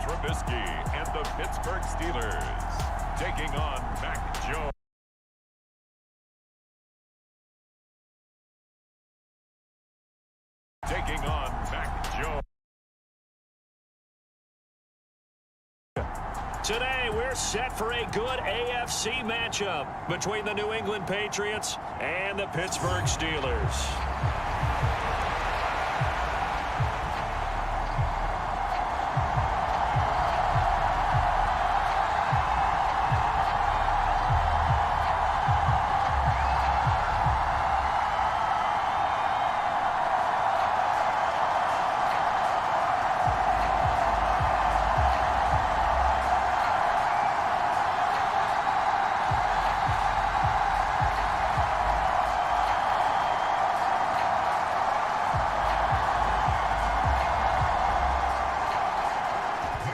Trubisky and the Pittsburgh Steelers taking on Mac Jones. Taking on Mac Jones. Today, we're set for a good AFC matchup between the New England Patriots and the Pittsburgh Steelers.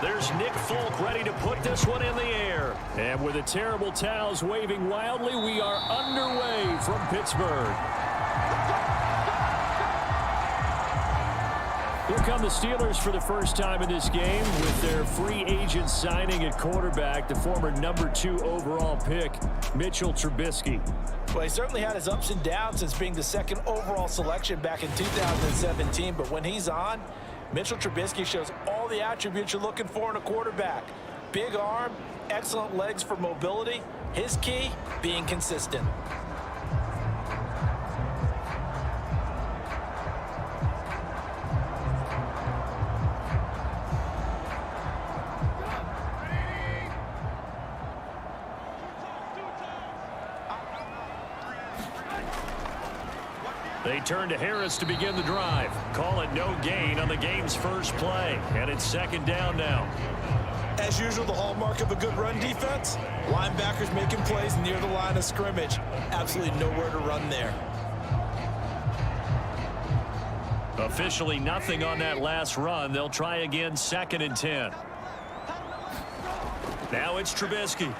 There's Nick Folk ready to put this one in the air. And with the terrible towels waving wildly, we are underway from Pittsburgh. Here come the Steelers for the first time in this game with their free agent signing at quarterback, the former #2 overall pick, Mitchell Trubisky. Well, he certainly had his ups and downs since being the second overall selection back in 2017, but when he's on, Mitchell Trubisky shows all the attributes you're looking for in a quarterback. Big arm, excellent legs for mobility. His key, being consistent. They turn to Harris to begin the drive. Call it no gain on the game's first play. And it's second down now. As usual, the hallmark of a good run defense, linebackers making plays near the line of scrimmage. Absolutely nowhere to run there. Officially nothing on that last run. They'll try again, 2nd and 10. Now it's Trubisky.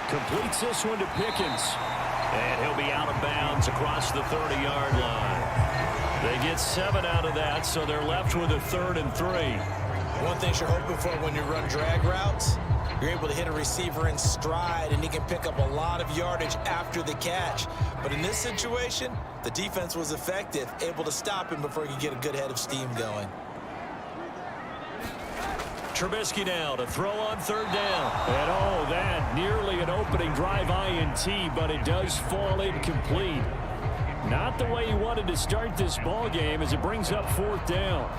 Completes this one to Pickens. And he'll be out of bounds across the 30-yard line. They get 7 out of that, so they're left with a 3rd and 3. One thing you're hoping for when you run drag routes, you're able to hit a receiver in stride, and he can pick up a lot of yardage after the catch. But in this situation, the defense was effective, able to stop him before he could get a good head of steam going. Trubisky now to throw on 3rd down. And oh, that nearly an opening drive INT, but it does fall incomplete. Not the way he wanted to start this ball game as it brings up 4th down.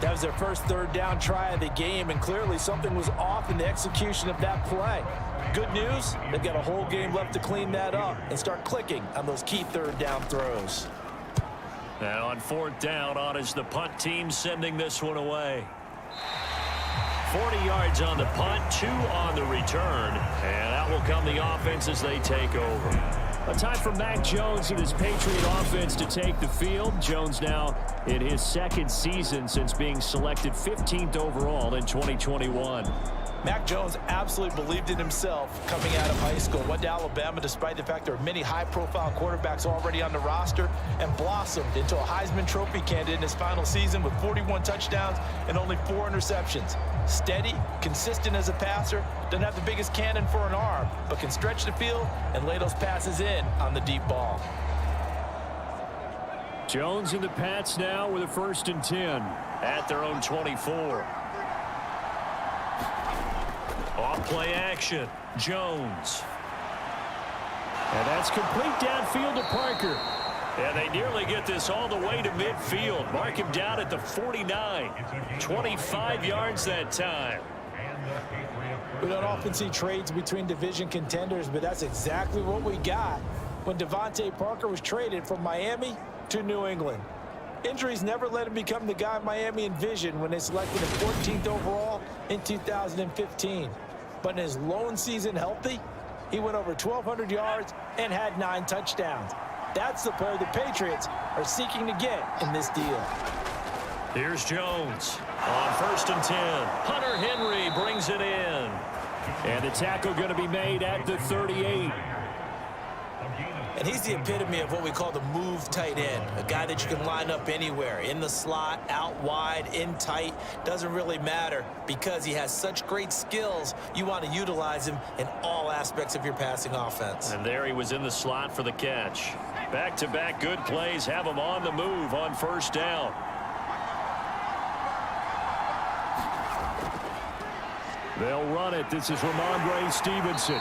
That was their first 3rd down try of the game, and clearly something was off in the execution of that play. Good news, they've got a whole game left to clean that up and start clicking on those key 3rd down throws. Now on 4th down, on is the punt team sending this one away. 40 yards on the punt, 2 on the return, and out will come the offense as they take over. A time for Mac Jones and his Patriot offense to take the field. Jones now in his 2nd season since being selected 15th overall in 2021. Mac Jones absolutely believed in himself coming out of high school. Went to Alabama despite the fact there are many high-profile quarterbacks already on the roster, and blossomed into a Heisman Trophy candidate in his final season with 41 touchdowns and only 4 interceptions. Steady, consistent as a passer, doesn't have the biggest cannon for an arm, but can stretch the field and lay those passes in on the deep ball. Jones and the Pats now with a 1st and 10 at their own 24. Off play action, Jones. And that's complete downfield to Parker. And they nearly get this all the way to midfield. Mark him down at the 49. 25 yards that time. We don't often see trades between division contenders, but that's exactly what we got when Devontae Parker was traded from Miami to New England. Injuries never let him become the guy Miami envisioned when they selected him 14th overall in 2015. But in his lone season healthy, he went over 1,200 yards and had 9 touchdowns. That's the player the Patriots are seeking to get in this deal. Here's Jones on 1st and 10. Hunter Henry brings it in. And the tackle going to be made at the 38. And he's the epitome of what we call the move tight end, a guy that you can line up anywhere, in the slot, out wide, in tight, doesn't really matter because he has such great skills. You want to utilize him in all aspects of your passing offense. And there he was in the slot for the catch. Back-to-back good plays have him on the move on first down. They'll run it. This is Ramondre Stevenson.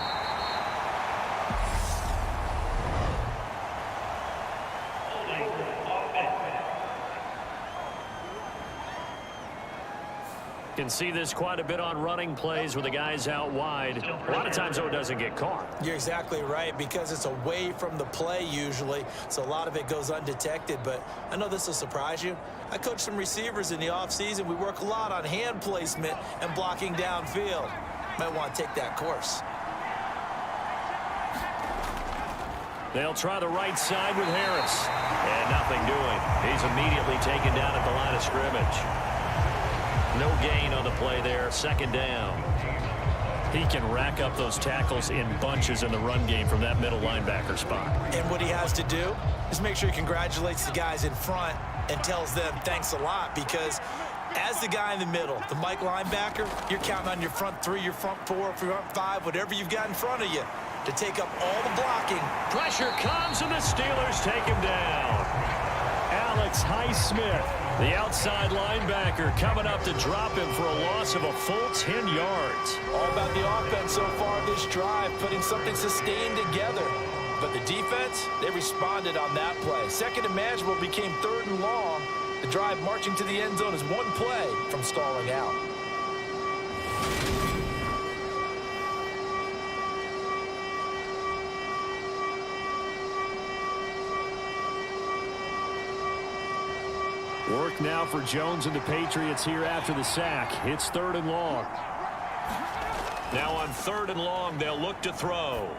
Can see this quite a bit on running plays where the guy's out wide. A lot of times, though, it doesn't get caught. You're exactly right, because it's away from the play usually, so a lot of it goes undetected. But I know this will surprise you. I coach some receivers in the offseason. We work a lot on hand placement and blocking downfield. Might want to take that course. They'll try the right side with Harris. And nothing doing. He's immediately taken down at the line of scrimmage. No gain on the play there. Second down. He can rack up those tackles in bunches in the run game from that middle linebacker spot. And what he has to do is make sure he congratulates the guys in front and tells them thanks a lot, because as the guy in the middle, the Mike linebacker, you're counting on your front three, your front four, your front five, whatever you've got in front of you to take up all the blocking. Pressure comes and the Steelers take him down. Alex Highsmith, the outside linebacker, coming up to drop him for a loss of a full 10 yards. All about the offense so far this drive, putting something sustained together. But the defense, they responded on that play. Second and manageable became third and long. The drive marching to the end zone is one play from stalling out. Work now for Jones and the Patriots here after the sack. It's third and long. Now on third and long, they'll look to throw.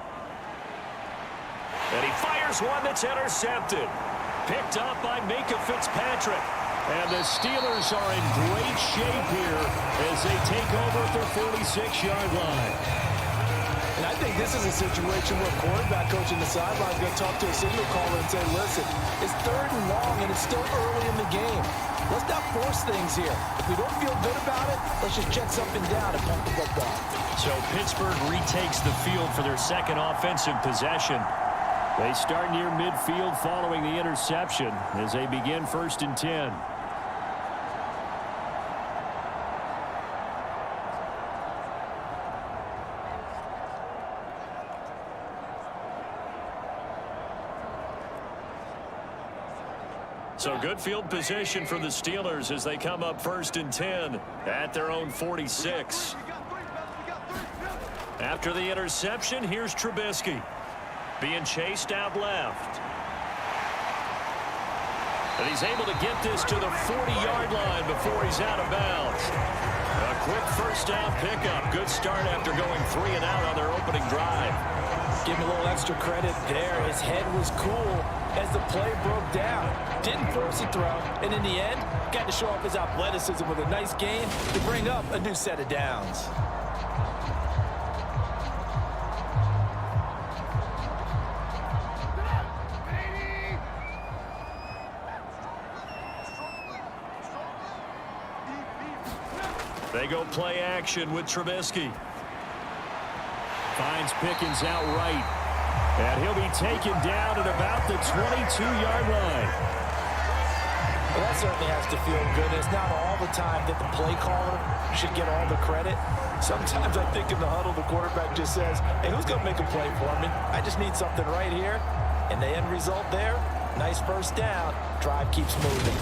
And he fires one that's intercepted. Picked up by Micah Fitzpatrick. And the Steelers are in great shape here as they take over at their 46-yard line. And I think this is a situation where quarterback coach in the sideline is going to talk to a signal caller and say, listen, it's third and long and it's still early in the game. Let's not force things here. If we don't feel good about it, let's just check something down and punt the football. So Pittsburgh retakes the field for their second offensive possession. They start near midfield following the interception as they begin 1st and 10. So good field position for the Steelers as they come up 1st and 10 at their own 46. After the interception, here's Trubisky being chased out left. And he's able to get this to the 40-yard line before he's out of bounds. A quick first down pickup. Good start after going 3 and out on their opening drive. Give him a little extra credit there. His head was cool as the play broke down. Didn't force a throw, and in the end, got to show off his athleticism with a nice gain to bring up a new set of downs. They go play action with Trubisky. Finds Pickens out right. And he'll be taken down at about the 22-yard line. Well, that certainly has to feel good. It's not all the time that the play caller should get all the credit. Sometimes I think in the huddle, the quarterback just says, hey, who's going to make a play for me? I just need something right here. And the end result there, nice first down. Drive keeps moving.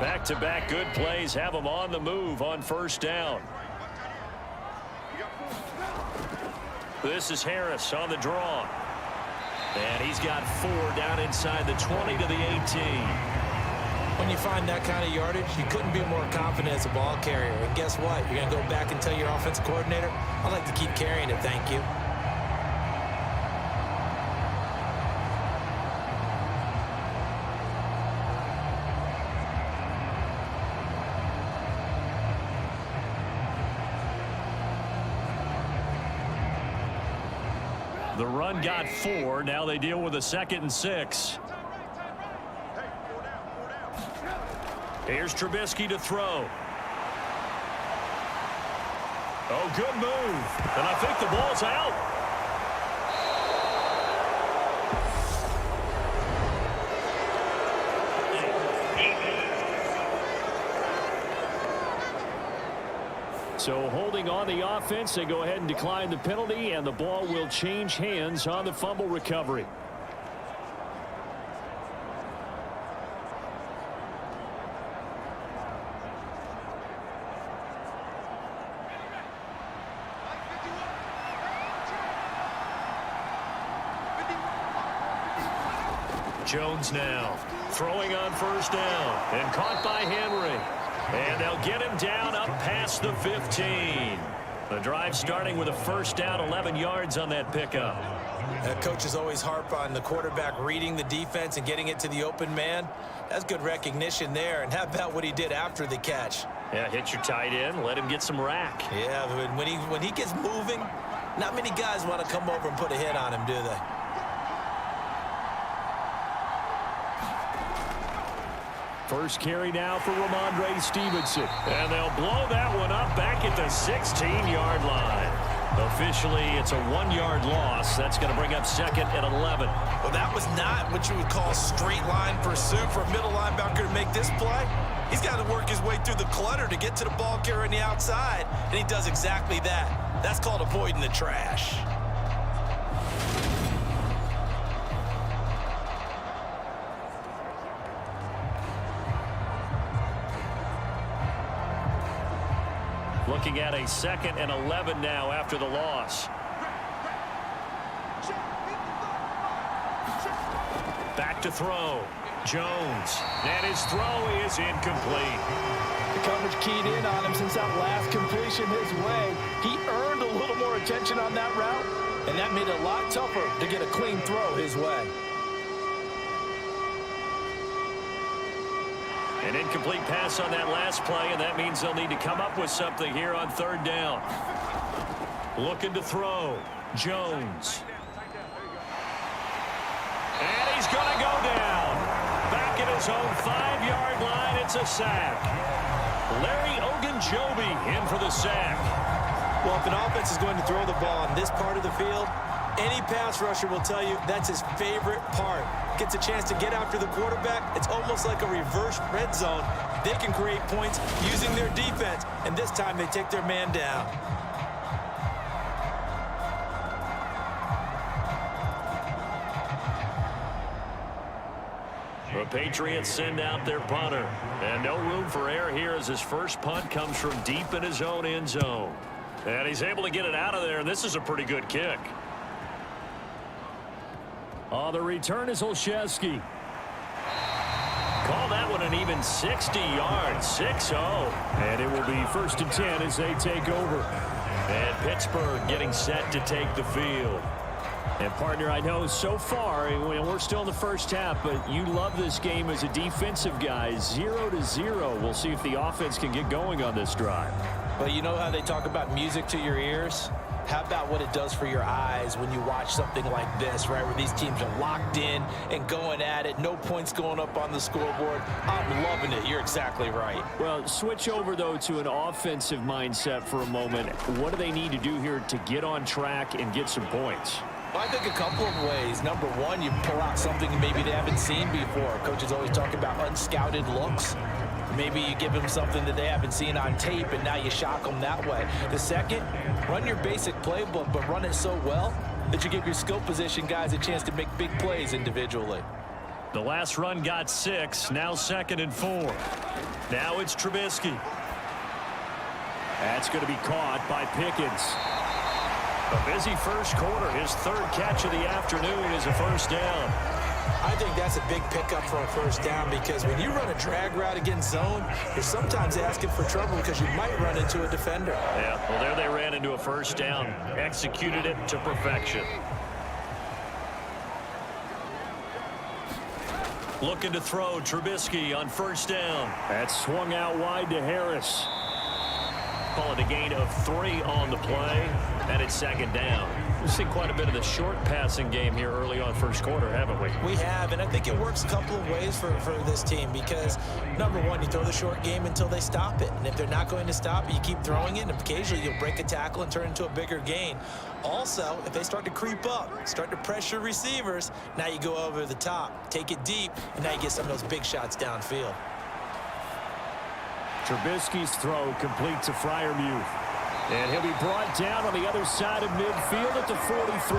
Back-to-back good plays have them on the move on first down. This is Harris on the draw. And he's got 4 down inside the 20 to the 18. When you find that kind of yardage, you couldn't be more confident as a ball carrier. And guess what? You're going to go back and tell your offensive coordinator, I'd like to keep carrying it, thank you. The run got 4. Now they deal with a 2nd and 6. Here's Trubisky to throw. Oh, good move. And I think the ball's out. So holding on the offense, they go ahead and decline the penalty, and the ball will change hands on the fumble recovery. Jones now throwing on 1st down and caught by Henry. And they'll get him down up past the 15. The drive starting with a 1st down, 11 yards on that pickup. Coaches always harp on the quarterback reading the defense and getting it to the open man. That's good recognition there. And how about what he did after the catch? Yeah, hit your tight end, let him get some rack. Yeah, but when he gets moving, not many guys want to come over and put a hit on him, do they? First carry now for Ramondre Stevenson. And they'll blow that one up back at the 16-yard line. Officially, it's a 1-yard loss. That's going to bring up 2nd and 11. Well, that was not what you would call straight line pursuit for a middle linebacker to make this play. He's got to work his way through the clutter to get to the ball carrier on the outside, and he does exactly that. That's called avoiding the trash. Looking at a 2nd and 11 now after the loss. Back to throw. Jones. And his throw is incomplete. The coverage keyed in on him since that last completion his way. He earned a little more attention on that route, and that made it a lot tougher to get a clean throw his way. An incomplete pass on that last play, and that means they'll need to come up with something here on 3rd down. Looking to throw. Jones. And he's going to go down. Back at his own 5-yard line, it's a sack. Larry Ogunjobi in for the sack. Well, if an offense is going to throw the ball on this part of the field, any pass rusher will tell you that's his favorite part. Gets a chance to get after the quarterback. It's almost like a reverse red zone. They can create points using their defense, and this time they take their man down. The Patriots send out their punter. And no room for error here as his first punt comes from deep in his own end zone. And he's able to get it out of there, and this is a pretty good kick. On the return is Olszewski. Call that one an even 60 yards, 6-0. And it will be 1st and 10 as they take over. And Pittsburgh getting set to take the field. And, partner, I know so far, we're still in the first half, but you love this game as a defensive guy. 0-0. We'll see if the offense can get going on this drive. Well, you know how they talk about music to your ears? How about what it does for your eyes when you watch something like this, right, where these teams are locked in and going at it, no points going up on the scoreboard? I'm loving it. You're exactly right. Well, switch over, though, to an offensive mindset for a moment. What do they need to do here to get on track and get some points? Well, I think a couple of ways. Number one, you pull out something maybe they haven't seen before. Coaches always talk about unscouted looks. Maybe you give them something that they haven't seen on tape, and now you shock them that way. The second, run your basic playbook, but run it so well that you give your skill position guys a chance to make big plays individually. The last run got 6, now 2nd and 4. Now it's Trubisky. That's going to be caught by Pickens. A busy first quarter. His 3rd catch of the afternoon is a 1st down. I think that's a big pickup for a 1st down, because when you run a drag route against zone, you're sometimes asking for trouble because you might run into a defender. Yeah, well, there they ran into a 1st down. Executed it to perfection. Looking to throw, Trubisky on 1st down. That's swung out wide to Harris. Call it a gain of 3 on the play, and it's second down. We've seen quite a bit of the short passing game here early on first quarter, haven't we? We have, and I think it works a couple of ways for this team because, number one, you throw the short game until they stop it. And if they're not going to stop it, you keep throwing it, and occasionally you'll break a tackle and turn it into a bigger gain. Also, if they start to creep up, start to pressure receivers, now you go over the top, take it deep, and now you get some of those big shots downfield. Trubisky's throw complete to Freiermuth. And he'll be brought down on the other side of midfield at the 43.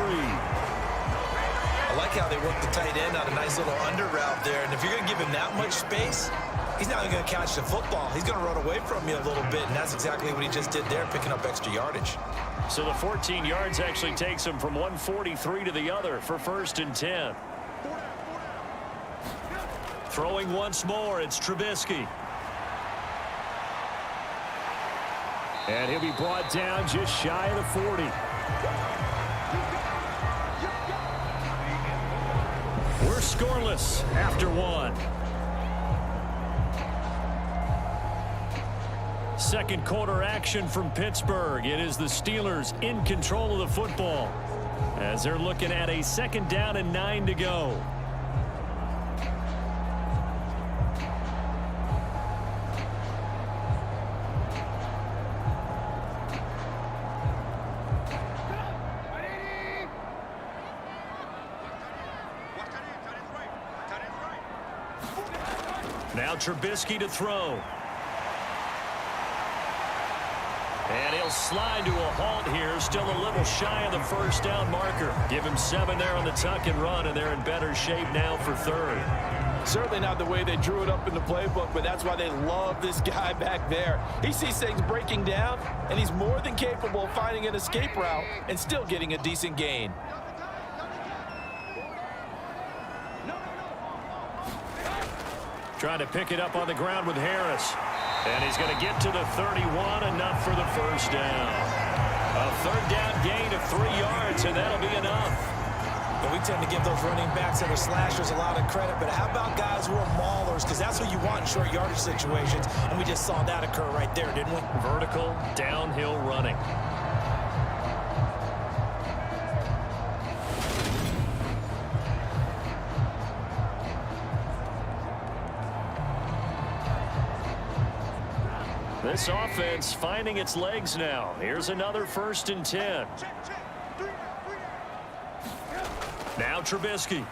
I like how they work the tight end on a nice little under route there. And if you're going to give him that much space, he's not going to catch the football. He's going to run away from you a little bit, and that's exactly what he just did there, picking up extra yardage. So the 14 yards actually takes him from 143 to the other for 1st and 10. Throwing once more, it's Trubisky. And he'll be brought down just shy of the 40. We're scoreless after 1. Second quarter action from Pittsburgh. It is the Steelers in control of the football as they're looking at a 2nd down and 9 to go. Now Trubisky to throw. And he'll slide to a halt here. Still a little shy of the 1st down marker. Give him 7 there on the tuck and run, and they're in better shape now for 3rd. Certainly not the way they drew it up in the playbook, but that's why they love this guy back there. He sees things breaking down, and he's more than capable of finding an escape route and still getting a decent gain. Trying to pick it up on the ground with Harris. And he's going to get to the 31, enough for the 1st down. A 3rd down gain of 3 yards, and that'll be enough. But we tend to give those running backs that are slashers a lot of credit, but how about guys who are maulers? Because that's what you want in short yardage situations, and we just saw that occur right there, didn't we? Vertical, downhill running. This offense finding its legs now. Here's another 1st and 10. Now Trubisky.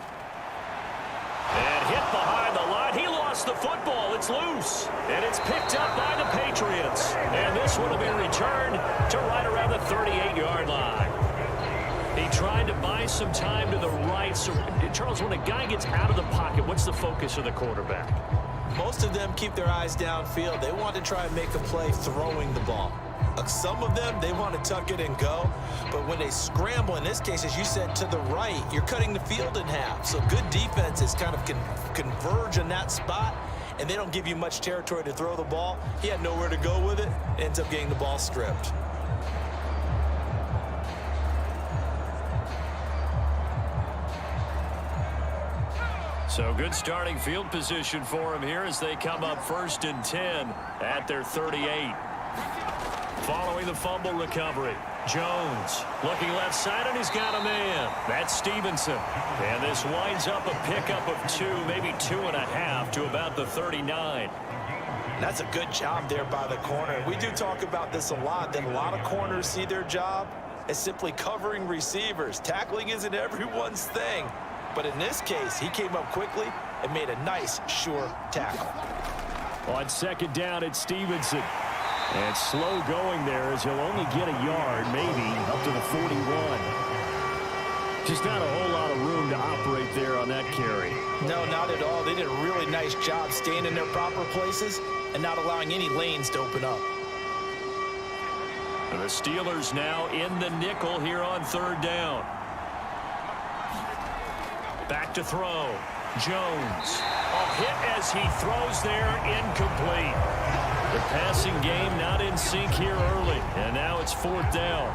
And hit behind the line. He lost the football. It's loose. And it's picked up by the Patriots. And this one will be returned to right around the 38-yard line. He tried to buy some time to the right. So, Charles, when a guy gets out of the pocket, what's the focus of the quarterback? Most of them keep their eyes downfield. They want to try and make a play throwing the ball. Some of them, they want to tuck it and go. But when they scramble, in this case, as you said, to the right, you're cutting the field in half. So good defenses kind of converge in that spot, and they don't give you much territory to throw the ball. He had nowhere to go with it. Ends up getting the ball stripped. So good starting field position for him here as they come up 1st and 10 at their 38. Following the fumble recovery, Jones looking left side, and he's got a man. That's Stevenson. And this winds up a pickup of 2, maybe 2.5 to about the 39. That's a good job there by the corner. We do talk about this a lot, that a lot of corners see their job as simply covering receivers. Tackling isn't everyone's thing. But in this case, he came up quickly and made a nice, sure tackle. On 2nd down, it's Stevenson. And slow going there as he'll only get a yard, maybe, up to the 41. Just not a whole lot of room to operate there on that carry. No, not at all. They did a really nice job staying in their proper places and not allowing any lanes to open up. And the Steelers now in the nickel here on 3rd down. Back to throw. Jones. A hit as he throws there, incomplete. The passing game not in sync here early, and now it's 4th down.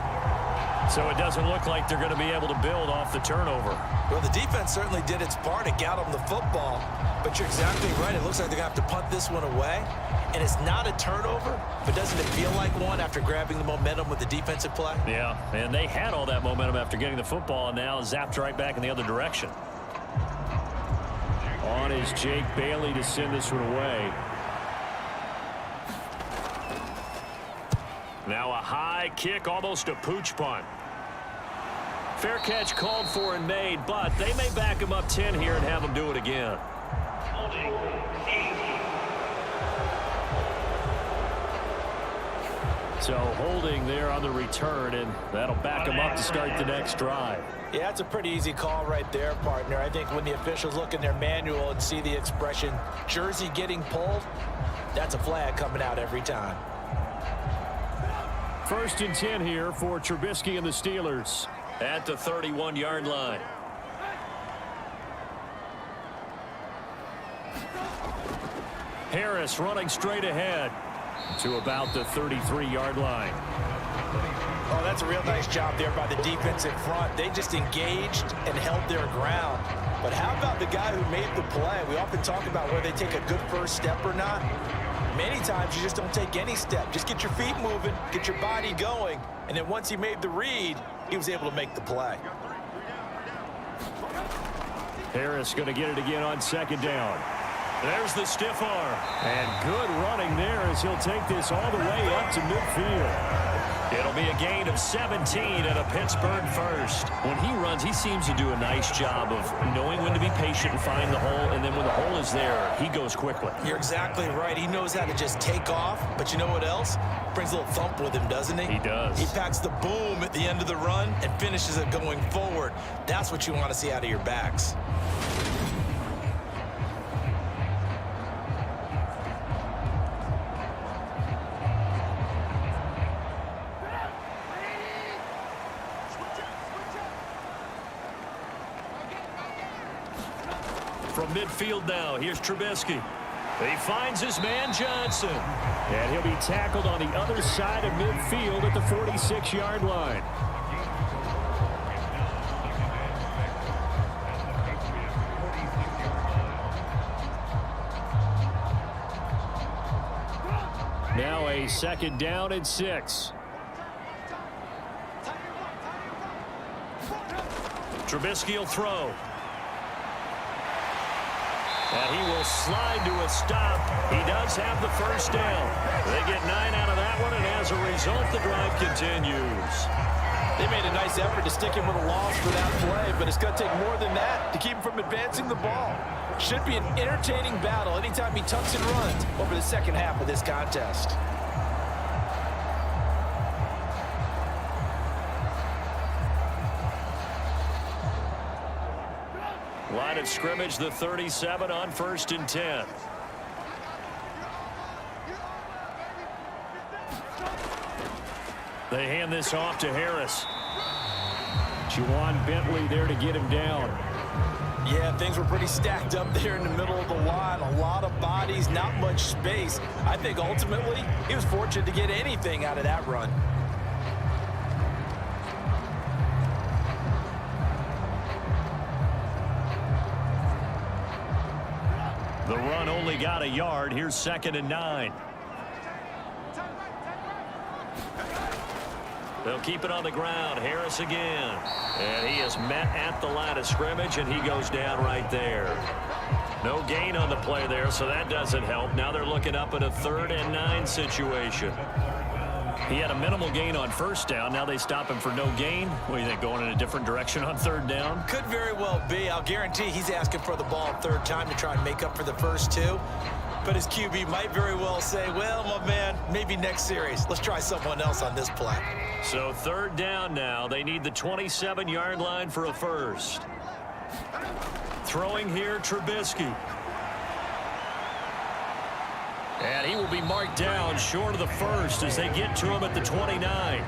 So it doesn't look like they're going to be able to build off the turnover. Well, the defense certainly did its part. It got them the football. But you're exactly right. It looks like they're going to have to punt this one away. And it's not a turnover, but doesn't it feel like one after grabbing the momentum with the defensive play? Yeah, and they had all that momentum after getting the football, and now zapped right back in the other direction. On is Jake Bailey to send this one away. Now a high kick, almost a pooch punt. Fair catch called for and made, but they may back him up 10 here and have him do it again. So holding there on the return, and that'll back him up to start the next drive. Yeah, it's a pretty easy call right there, partner. I think when the officials look in their manual and see the expression jersey getting pulled, that's a flag coming out every time. 1st and 10 here for Trubisky and the Steelers at the 31-yard line. Harris running straight ahead to about the 33-yard line. Oh, that's a real nice job there by the defense in front. They just engaged and held their ground. But how about the guy who made the play? We often talk about whether they take a good first step or not. Many times you just don't take any step. Just get your feet moving, get your body going, and then once he made the read, he was able to make the play. Harris going to get it again on 2nd down. There's the stiff arm. And good running there as he'll take this all the way up to midfield. It'll be a gain of 17 and a Pittsburgh first. When he runs, he seems to do a nice job of knowing when to be patient and find the hole, and then when the hole is there, he goes quickly. You're exactly right. He knows how to just take off, but you know what else? Brings a little thump with him, doesn't he? He does. He packs the boom at the end of the run and finishes it going forward. That's what you want to see out of your backs. From midfield now, here's Trubisky. He finds his man Johnson. And he'll be tackled on the other side of midfield at the 46-yard line. Now a 2nd down and 6. Trubisky will throw. And he will slide to a stop. He does have the first down. They get 9 out of that one, and as a result, the drive continues. They made a nice effort to stick him with a loss for that play, but it's going to take more than that to keep him from advancing the ball. Should be an entertaining battle anytime he tucks and runs over the second half of this contest. Line of scrimmage, the 37 on 1st and 10. They hand this off to Harris. Juwan Bentley there to get him down. Yeah, things were pretty stacked up there in the middle of the line. A lot of bodies, not much space. I think ultimately he was fortunate to get anything out of that run. The run only got a yard. Here's 2nd and 9. They'll keep it on the ground. Harris again. And he is met at the line of scrimmage, and he goes down right there. No gain on the play there, so that doesn't help. Now they're looking up at a 3rd and 9 situation. He had a minimal gain on 1st down. Now they stop him for no gain. What do you think, going in a different direction on 3rd down? Could very well be. I'll guarantee he's asking for the ball a 3rd time to try and make up for the first 2. But his QB might very well say, well, my man, maybe next series. Let's try someone else on this play. So 3rd down now. They need the 27-yard line for a first. Throwing here, Trubisky. And he will be marked down short of the first as they get to him at the 29.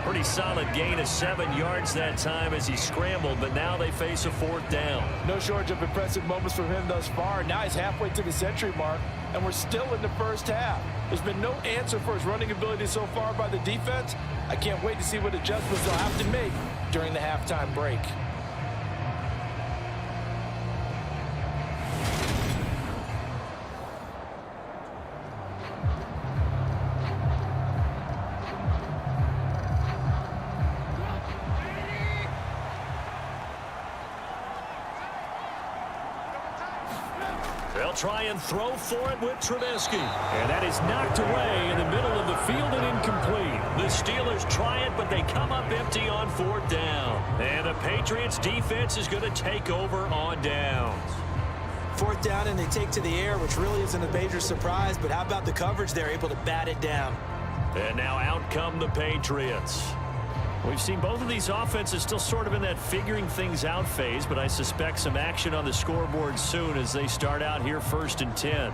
Pretty solid gain of 7 yards that time as he scrambled, but now they face a 4th down. No shortage of impressive moments from him thus far. Now he's halfway to the century mark, and we're still in the first half. There's been no answer for his running ability so far by the defense. I can't wait to see what adjustments they'll have to make during the halftime break. They'll try and throw for it with Trubisky. And that is knocked away in the middle of the field and incomplete. The Steelers try it, but they come up empty on 4th down. And the Patriots defense is going to take over on downs. 4th down, and they take to the air, which really isn't a major surprise. But how about the coverage? They're able to bat it down. And now out come the Patriots. We've seen both of these offenses still sort of in that figuring things out phase, but I suspect some action on the scoreboard soon as they start out here 1st and 10.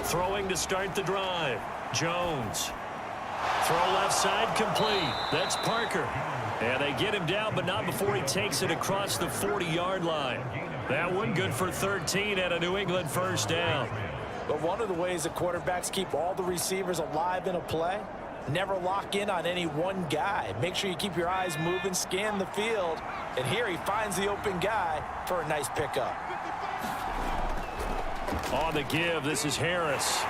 Throwing to start the drive. Jones. Throw left side complete. That's Parker. And they get him down, but not before he takes it across the 40-yard line. That one good for 13 and a New England 1st down. But one of the ways that quarterbacks keep all the receivers alive in a play, never lock in on any one guy. Make sure you keep your eyes moving, scan the field. And here he finds the open guy for a nice pickup. On the give, this is Harris.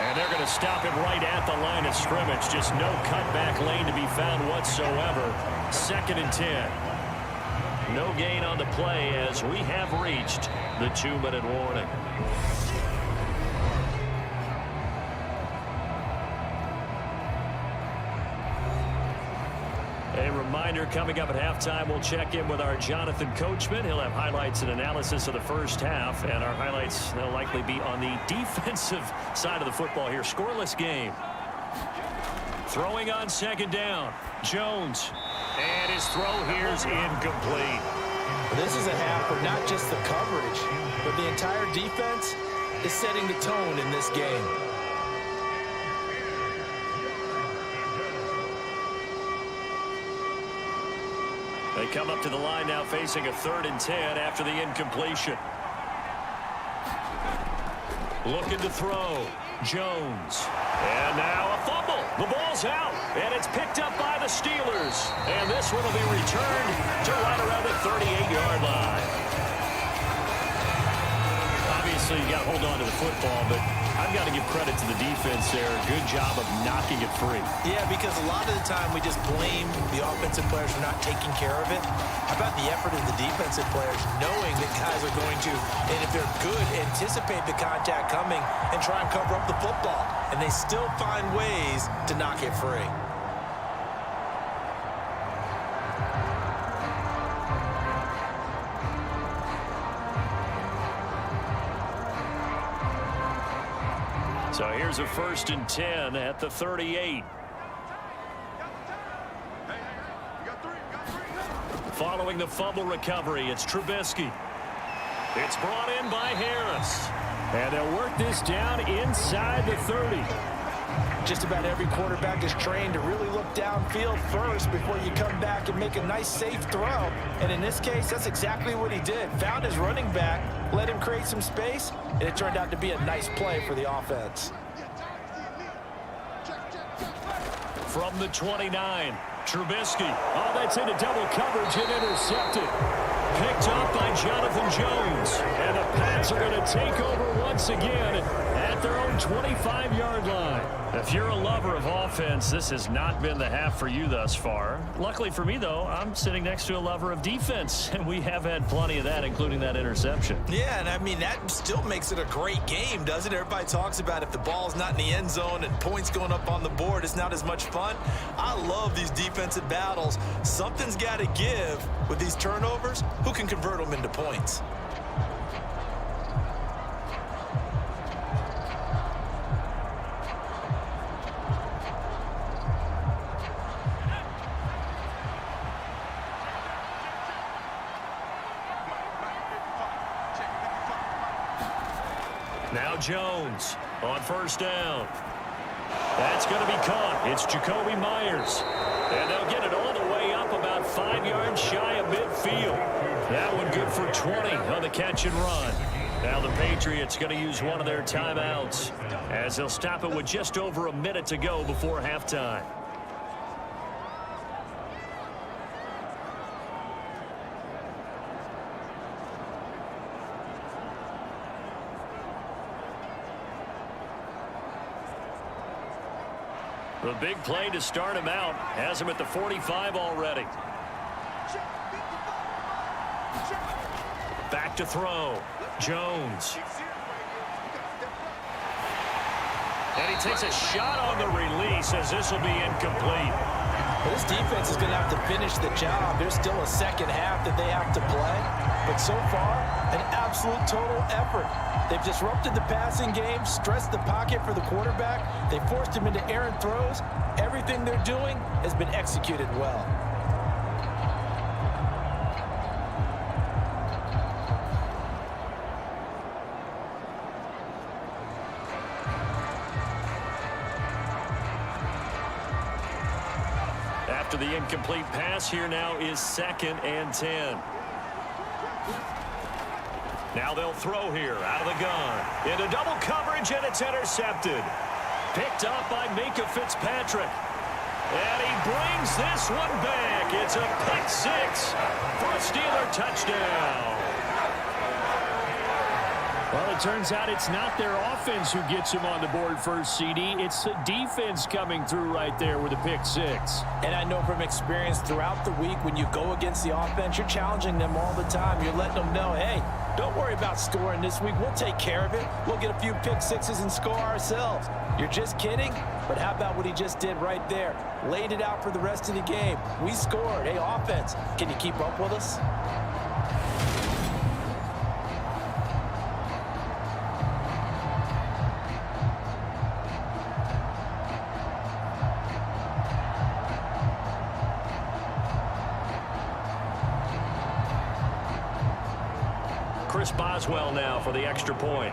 And they're going to stop him right at the line of scrimmage. Just no cutback lane to be found whatsoever. 2nd and 10. No gain on the play as we have reached the 2-minute warning. A reminder, coming up at halftime, we'll check in with our Jonathan Coachman. He'll have highlights and analysis of the first half, and our highlights will likely be on the defensive side of the football here. Scoreless game. Throwing on 2nd down. Jones. And his throw here's incomplete. This is a half where not just the coverage, but the entire defense is setting the tone in this game. They come up to the line now facing a 3rd and 10 after the incompletion. Looking to throw. Jones. And now a fumble. The ball's out. And it's picked up by the Steelers. And this one will be returned to right around the 38-yard line. Obviously, you got to hold on to the football, but I've got to give credit to the defense there. Good job of knocking it free. Yeah, because a lot of the time we just blame the offensive players for not taking care of it. How about the effort of the defensive players knowing that guys are going to, and if they're good, anticipate the contact coming and try and cover up the football. And they still find ways to knock it free. So here's a 1st and 10 at the 38. Following the fumble recovery, it's Trubisky. It's brought in by Harris. And they'll work this down inside the 30. Just about every quarterback is trained to really look downfield first before you come back and make a nice, safe throw. And in this case, that's exactly what he did. Found his running back, let him create some space, and it turned out to be a nice play for the offense. From the 29, Trubisky. Oh, that's into double coverage and intercepted. Picked up by Jonathan Jones. And the Pats are going to take over once again at their own 25-yard line. If you're a lover of offense, this has not been the half for you thus far. Luckily for me, though, I'm sitting next to a lover of defense, and we have had plenty of that, including that interception. Yeah, and I mean, that still makes it a great game, doesn't it? Everybody talks about if the ball's not in the end zone and points going up on the board, it's not as much fun. I love these defensive battles. Something's got to give with these turnovers. Who can convert them into points? Now Jones on first down. That's going to be caught. It's Jacoby Myers. And they'll get it all the way up about 5 yards shy of midfield. That one good for 20 on the catch and run. Now the Patriots going to use one of their timeouts as they'll stop it with just over a minute to go before halftime. The big play to start him out has him at the 45 already. Back to throw. Jones. And he takes a shot on the release as this will be incomplete. Well, this defense is going to have to finish the job. There's still a second half that they have to play. But so far, an absolute total effort. They've disrupted the passing game, stressed the pocket for the quarterback. They forced him into errant throws. Everything they're doing has been executed well. After the incomplete pass, here now is 2nd and 10. Now they'll throw here out of the gun. Into double coverage, and it's intercepted. Picked up by Minkah Fitzpatrick. And he brings this one back. It's a pick six for a Steeler touchdown. Well, it turns out it's not their offense who gets him on the board first, CD. It's the defense coming through right there with a pick six. And I know from experience throughout the week, when you go against the offense, you're challenging them all the time. You're letting them know, hey, don't worry about scoring this week. We'll take care of it. We'll get a few pick sixes and score ourselves. You're just kidding? But how about what he just did right there? Laid it out for the rest of the game. We scored. Hey, offense, can you keep up with us? Chris Boswell now for the extra point.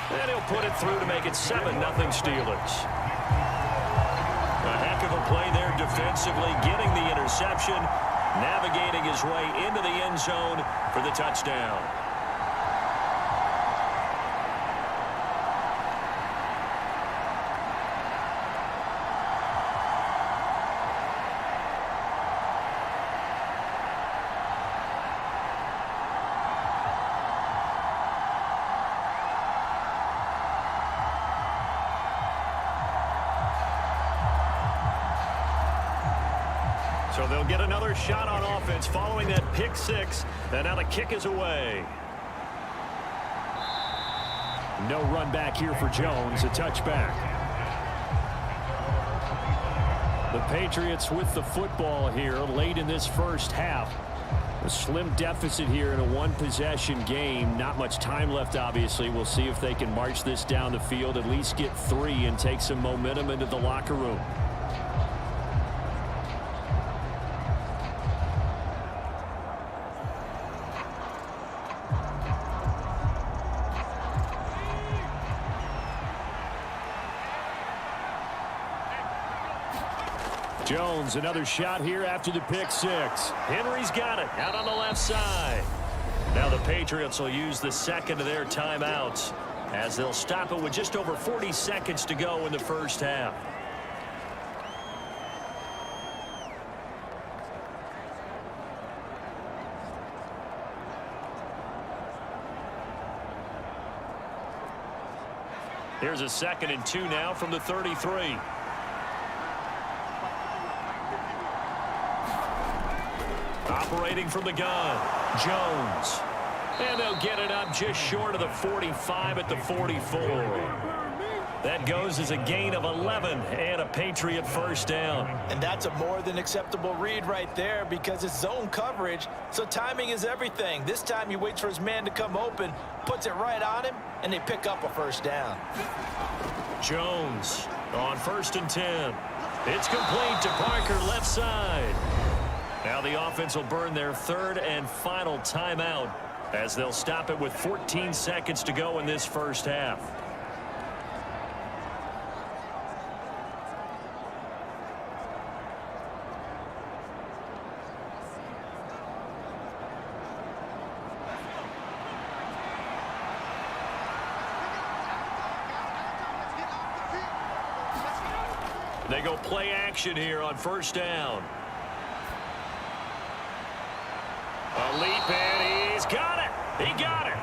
And he'll put it through to make it 7-0 Steelers. A heck of a play there defensively, getting the interception, navigating his way into the end zone for the touchdown. So they'll get another shot on offense following that pick six. And now the kick is away. No run back here for Jones. A touchback. The Patriots with the football here late in this first half. A slim deficit here in a one-possession game. Not much time left, obviously. We'll see if they can march this down the field, at least get 3 and take some momentum into the locker room. Jones, another shot here after the pick six. Henry's got it out on the left side. Now the Patriots will use the second of their timeouts as they'll stop it with just over 40 seconds to go in the first half. Here's a 2nd and 2 now from the 33. Operating from the gun, Jones. And they'll get it up just short of the 45 at the 44. That goes as a gain of 11 and a Patriot first down. And that's a more than acceptable read right there because it's zone coverage, so timing is everything. This time he waits for his man to come open, puts it right on him, and they pick up a first down. Jones on 1st and 10. It's complete to Parker left side. Now the offense will burn their third and final timeout as they'll stop it with 14 seconds to go in this first half. They go play action here on first down. A leap, and he's got it. He got it.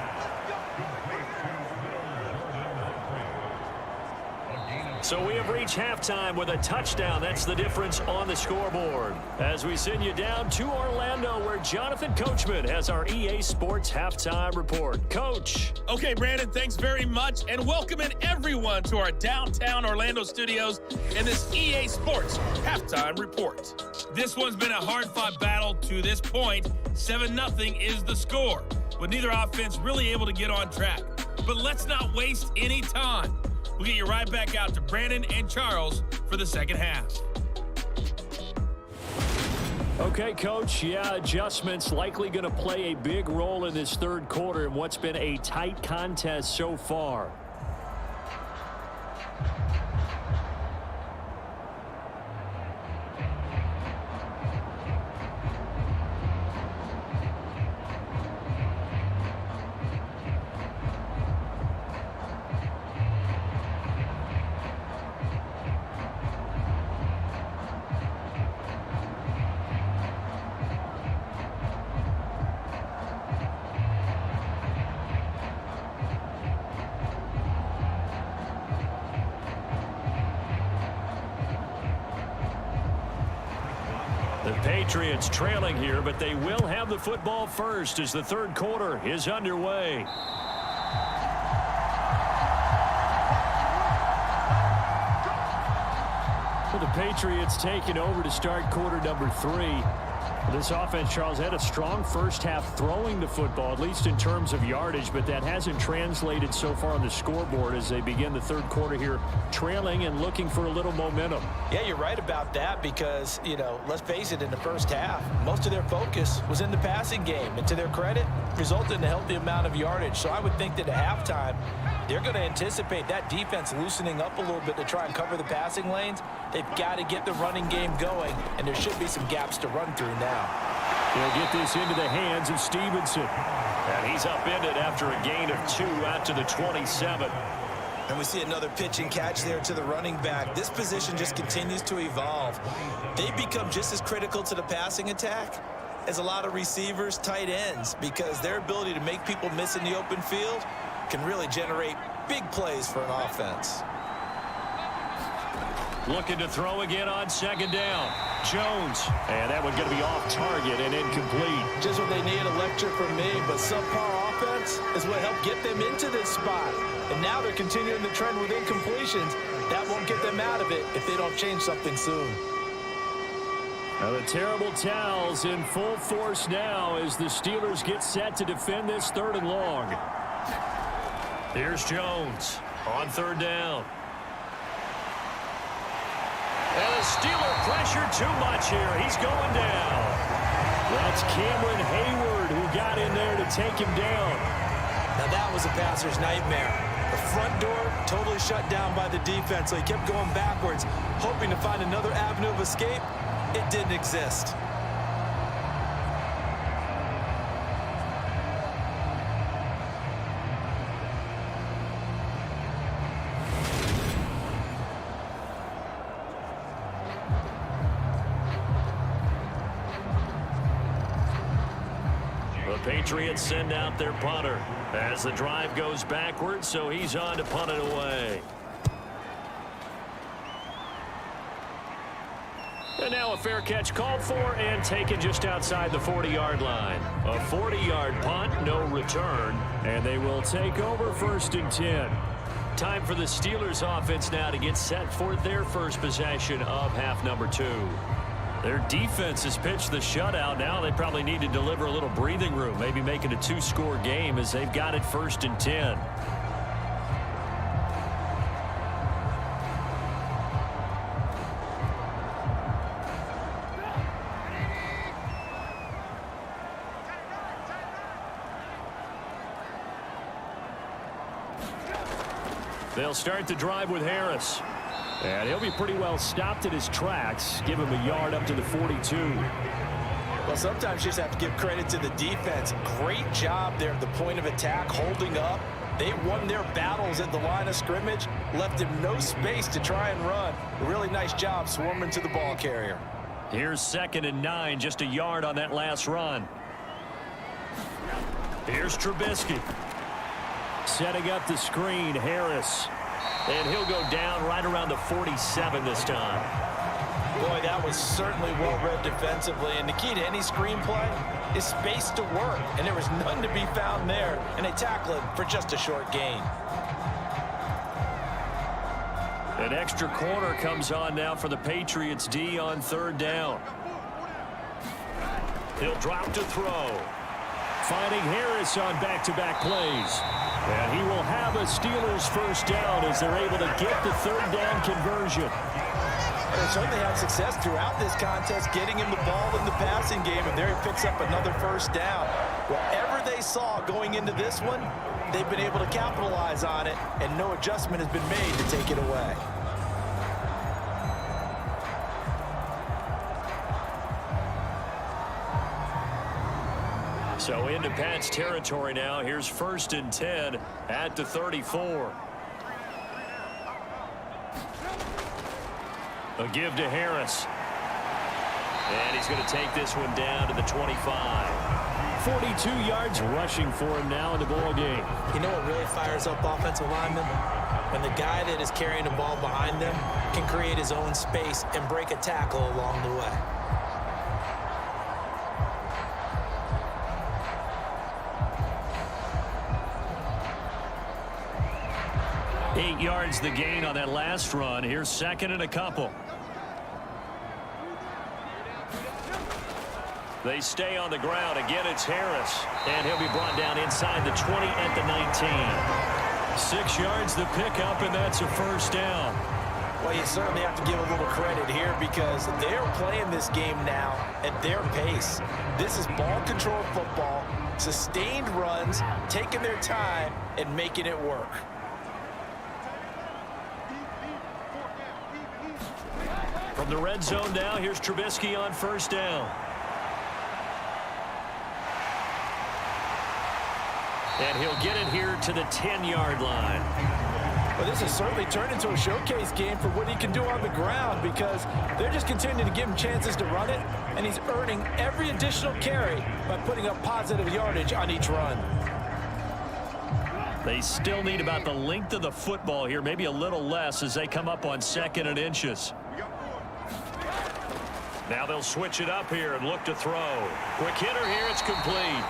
So we have reached halftime with a touchdown. That's the difference on the scoreboard. As we send you down to Orlando, where Jonathan Coachman has our EA Sports Halftime Report. Coach. Okay, Brandon, thanks very much. And welcome in everyone to our downtown Orlando studios and this EA Sports Halftime Report. This one's been a hard-fought battle to this point. 7-0 is the score, with neither offense really able to get on track. But let's not waste any time. We'll get you right back out to Brandon and Charles for the second half. Okay, Coach, yeah, adjustments likely going to play a big role in this third quarter in what's been a tight contest so far. The Patriots trailing here, but they will have the football first as the third quarter is underway. Well, the Patriots taking over to start quarter number 3. This offense, Charles, had a strong first half throwing the football, at least in terms of yardage, but that hasn't translated so far on the scoreboard as they begin the third quarter here trailing and looking for a little momentum. Yeah, you're right about that because, let's face it, in the first half, most of their focus was in the passing game. And to their credit, resulted in a healthy amount of yardage. So I would think that at halftime, they're going to anticipate that defense loosening up a little bit to try and cover the passing lanes. They've got to get the running game going, and there should be some gaps to run through now. They'll get this into the hands of Stevenson. And he's upended after a gain of 2 out to the 27. And we see another pitch and catch there to the running back. This position just continues to evolve. They've become just as critical to the passing attack as a lot of receivers, tight ends, because their ability to make people miss in the open field can really generate big plays for an offense. Looking to throw again on second down. Jones. And that one going to be off target and incomplete. Just what they need, a lecture from me, but subpar offense is what helped get them into this spot. And now they're continuing the trend with incompletions. That won't get them out of it if they don't change something soon. Now the terrible towels in full force now as the Steelers get set to defend this third and long. Here's Jones on third down. And the Steeler pressure too much here. He's going down. That's Cameron Hayward who got in there to take him down. Now that was a passer's nightmare. The front door totally shut down by the defense, so he kept going backwards, hoping to find another avenue of escape. It didn't exist. The Patriots send out their punter as the drive goes backwards, so he's on to punt it away. And now a fair catch called for and taken just outside the 40-yard line. A 40-yard punt, no return, and they will take over first and 10. Time for the Steelers offense now to get set for their first possession of half number 2. Their defense has pitched the shutout. Now they probably need to deliver a little breathing room, maybe make it a 2-score game as they've got it first and 10. They'll start the drive with Harris. And he'll be pretty well stopped at his tracks. Give him a yard up to the 42. Well, sometimes you just have to give credit to the defense. Great job there at the point of attack, holding up. They won their battles at the line of scrimmage, left him no space to try and run. A really nice job swarming to the ball carrier. Here's 2nd and 9, just a yard on that last run. Here's Trubisky. Setting up the screen, Harris. And he'll go down right around the 47 this time. Boy, that was certainly well-read defensively. And the key to any screenplay is space to work. And there was none to be found there. And they tackle him for just a short gain. An extra corner comes on now for the Patriots D on 3rd down. He'll drop to throw. Finding Harris on back-to-back plays. And he will have a Steelers first down as they're able to get the 3rd down conversion. They certainly had success throughout this contest, getting him the ball in the passing game, and there he picks up another first down. Whatever they saw going into this one, they've been able to capitalize on it, and no adjustment has been made to take it away. So into Pat's territory now. Here's 1st and 10 at the 34. A give to Harris. And he's going to take this one down to the 25. 42 yards rushing for him now in the ball game. You know what really fires up offensive linemen? When the guy that is carrying the ball behind them can create his own space and break a tackle along the way. 8 yards the gain on that last run. Here's 2nd and a couple. They stay on the ground. Again, it's Harris. And he'll be brought down inside the 20 at the 19. 6 yards the pickup, and that's a first down. Well, you certainly have to give a little credit here because they're playing this game now at their pace. This is ball control football, sustained runs, taking their time, and making it work. From the red zone now, here's Trubisky on 1st down. And he'll get it here to the 10-yard line. Well, this has certainly turned into a showcase game for what he can do on the ground because they're just continuing to give him chances to run it, and he's earning every additional carry by putting up positive yardage on each run. They still need about the length of the football here, maybe a little less as they come up on 2nd and inches. Now they'll switch it up here and look to throw. Quick hitter here, it's complete.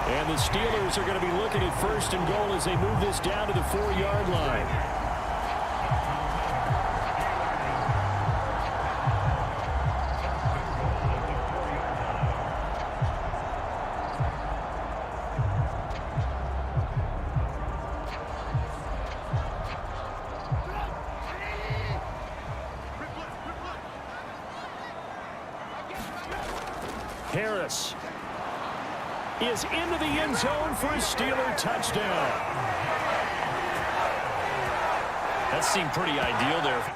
And the Steelers are going to be looking at 1st and goal as they move this down to the 4-yard line. Harris is into the end zone for a Steeler touchdown. That seemed pretty ideal there.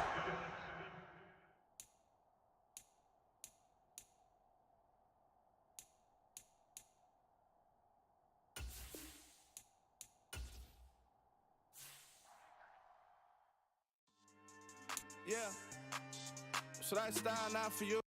Yeah. Should I style now for you?